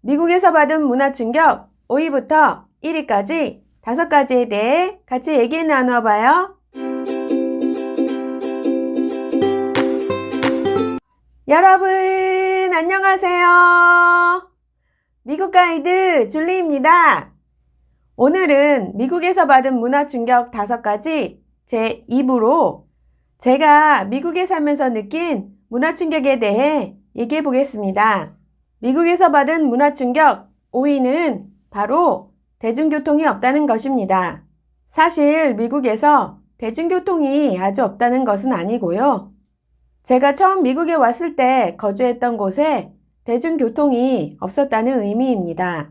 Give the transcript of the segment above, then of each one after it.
미국에서 받은 문화 충격 5위부터 1위까지 5가지에 대해 같이 얘기 나누어 봐요. 여러분 안녕하세요. 미국 가이드 줄리입니다. 오늘은 미국에서 받은 문화 충격 5가지 제 2부로 제가 미국에 살면서 느낀 문화 충격에 대해 얘기해 보겠습니다. 미국에서 받은 문화 충격 5위는 바로 대중교통이 없다는 것입니다. 사실 미국에서 대중교통이 아주 없다는 것은 아니고요. 제가 처음 미국에 왔을 때 거주했던 곳에 대중교통이 없었다는 의미입니다.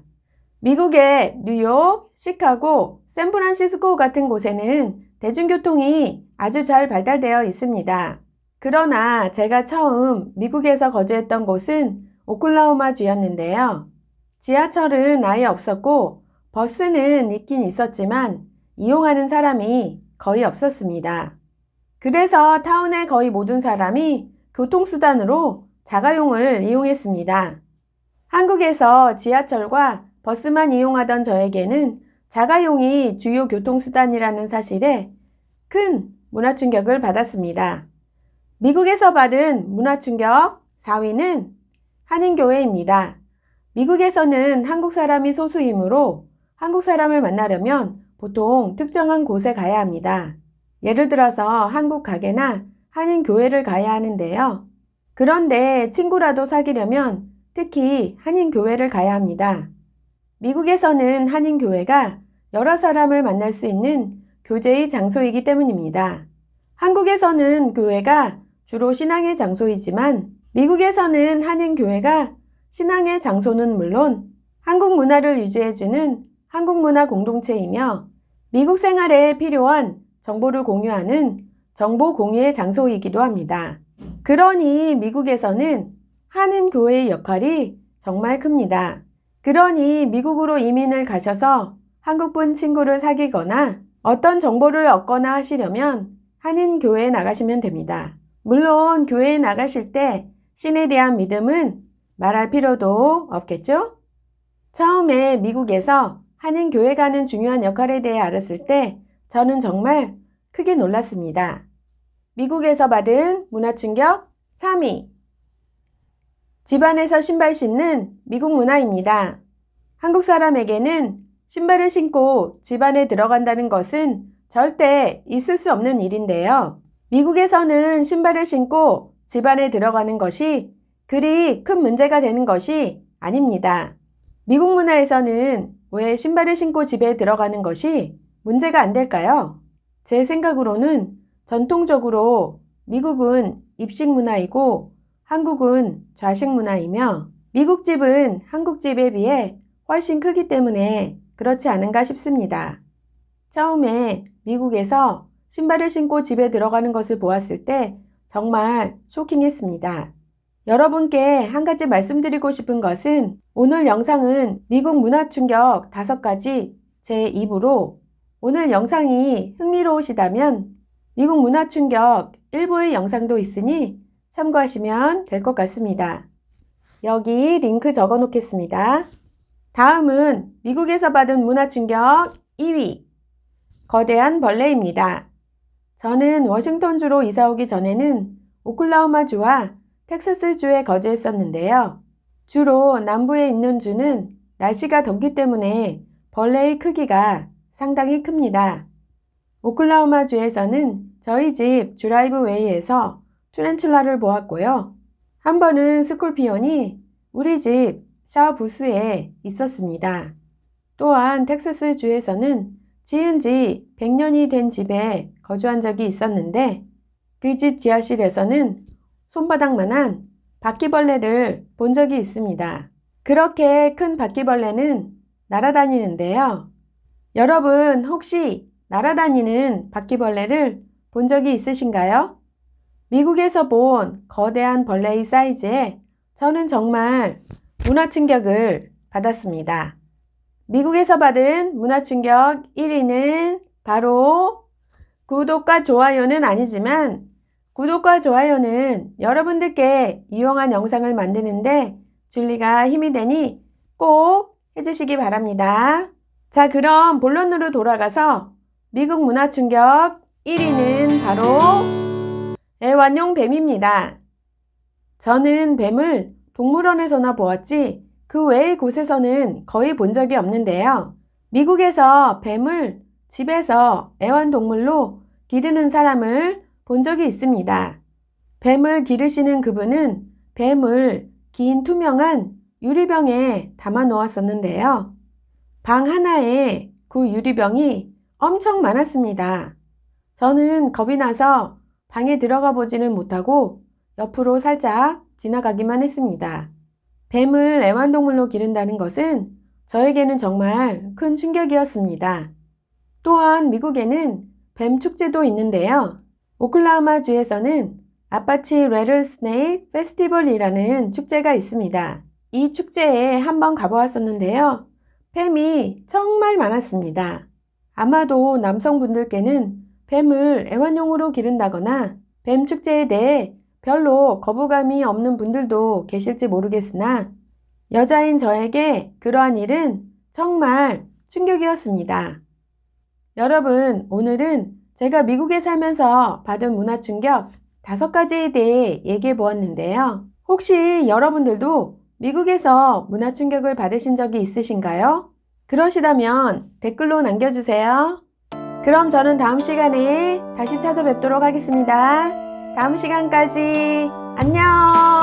미국의 뉴욕, 시카고, 샌프란시스코 같은 곳에는 대중교통이 아주 잘 발달되어 있습니다. 그러나 제가 처음 미국에서 거주했던 곳은 오클라호마주였는데요. 지하철은 아예 없었고 버스는 있긴 있었지만 이용하는 사람이 거의 없었습니다. 그래서 타운의 거의 모든 사람이 교통수단으로 자가용을 이용했습니다. 한국에서 지하철과 버스만 이용하던 저에게는 자가용이 주요 교통수단이라는 사실에 큰 문화 충격을 받았습니다. 미국에서 받은 문화 충격 4위는 한인교회입니다. 미국에서는 한국 사람이 소수이므로 한국 사람을 만나려면 보통 특정한 곳에 가야 합니다. 예를 들어서 한국 가게나 한인교회를 가야 하는데요. 그런데 친구라도 사귀려면 특히 한인교회를 가야 합니다. 미국에서는 한인교회가 여러 사람을 만날 수 있는 교제의 장소이기 때문입니다. 한국에서는 교회가 주로 신앙의 장소이지만 미국에서는 한인교회가 신앙의 장소는 물론 한국 문화를 유지해주는 한국 문화 공동체이며 미국 생활에 필요한 정보를 공유하는 정보 공유의 장소이기도 합니다. 그러니 미국에서는 한인교회의 역할이 정말 큽니다. 그러니 미국으로 이민을 가셔서 한국분 친구를 사귀거나 어떤 정보를 얻거나 하시려면 한인교회에 나가시면 됩니다. 물론 교회에 나가실 때 신에 대한 믿음은 말할 필요도 없겠죠? 처음에 미국에서 한인교회 가는 중요한 역할에 대해 알았을 때 저는 정말 크게 놀랐습니다. 미국에서 받은 문화 충격 3위. 집안에서 신발 신는 미국 문화입니다. 한국 사람에게는 신발을 신고 집안에 들어간다는 것은 절대 있을 수 없는 일인데요. 미국에서는 신발을 신고 집안에 들어가는 것이 그리 큰 문제가 되는 것이 아닙니다. 미국 문화에서는 왜 신발을 신고 집에 들어가는 것이 문제가 안 될까요? 제 생각으로는 전통적으로 미국은 입식 문화이고 한국은 좌식 문화이며 미국 집은 한국 집에 비해 훨씬 크기 때문에 그렇지 않은가 싶습니다. 처음에 미국에서 신발을 신고 집에 들어가는 것을 보았을 때 정말 쇼킹했습니다. 여러분께 한 가지 말씀드리고 싶은 것은 오늘 영상은 미국 문화 충격 5가지 제 2부로 오늘 영상이 흥미로우시다면 미국 문화 충격 1부의 영상도 있으니 참고하시면 될 것 같습니다. 여기 링크 적어 놓겠습니다. 다음은 미국에서 받은 문화 충격 2위. 거대한 벌레입니다. 저는 워싱턴주로 이사 오기 전에는 오클라호마주와 텍사스주에 거주했었는데요. 주로 남부에 있는 주는 날씨가 덥기 때문에 벌레의 크기가 상당히 큽니다. 오클라호마주에서는 저희 집 드라이브웨이에서 투렌툴라를 보았고요. 한 번은 스콜피온이 우리 집 샤워 부스에 있었습니다. 또한 텍사스주에서는 지은 지 100년이 된 집에 거주한 적이 있었는데 그 집 지하실에서는 손바닥만한 바퀴벌레를 본 적이 있습니다. 그렇게 큰 바퀴벌레는 날아다니는데요. 여러분 혹시 날아다니는 바퀴벌레를 본 적이 있으신가요? 미국에서 본 거대한 벌레의 사이즈에 저는 정말 문화 충격을 받았습니다. 미국에서 받은 문화 충격 1위는 바로 구독과 좋아요는 아니지만 구독과 좋아요는 여러분들께 유용한 영상을 만드는데 줄리가 힘이 되니 꼭 해주시기 바랍니다. 자, 그럼 본론으로 돌아가서 미국 문화 충격 1위는 바로 애완용 뱀입니다. 저는 뱀을 동물원에서나 보았지 그 외의 곳에서는 거의 본 적이 없는데요. 미국에서 뱀을 집에서 애완동물로 기르는 사람을 본 적이 있습니다. 뱀을 기르시는 그분은 뱀을 긴 투명한 유리병에 담아 놓았었는데요. 방 하나에 그 유리병이 엄청 많았습니다. 저는 겁이 나서 방에 들어가 보지는 못하고 옆으로 살짝 지나가기만 했습니다. 뱀을 애완동물로 기른다는 것은 저에게는 정말 큰 충격이었습니다. 또한 미국에는 뱀 축제도 있는데요. 오클라호마 주에서는 아파치 레들스네이크 페스티벌이라는 축제가 있습니다. 이 축제에 한번 가보았었는데요. 뱀이 정말 많았습니다. 아마도 남성분들께는 뱀을 애완용으로 기른다거나 뱀 축제에 대해 별로 거부감이 없는 분들도 계실지 모르겠으나 여자인 저에게 그러한 일은 정말 충격이었습니다. 여러분, 오늘은 제가 미국에 살면서 받은 문화 충격 5가지에 대해 얘기해 보았는데요. 혹시 여러분들도 미국에서 문화 충격을 받으신 적이 있으신가요? 그러시다면 댓글로 남겨주세요. 그럼 저는 다음 시간에 다시 찾아뵙도록 하겠습니다. 다음 시간까지 안녕!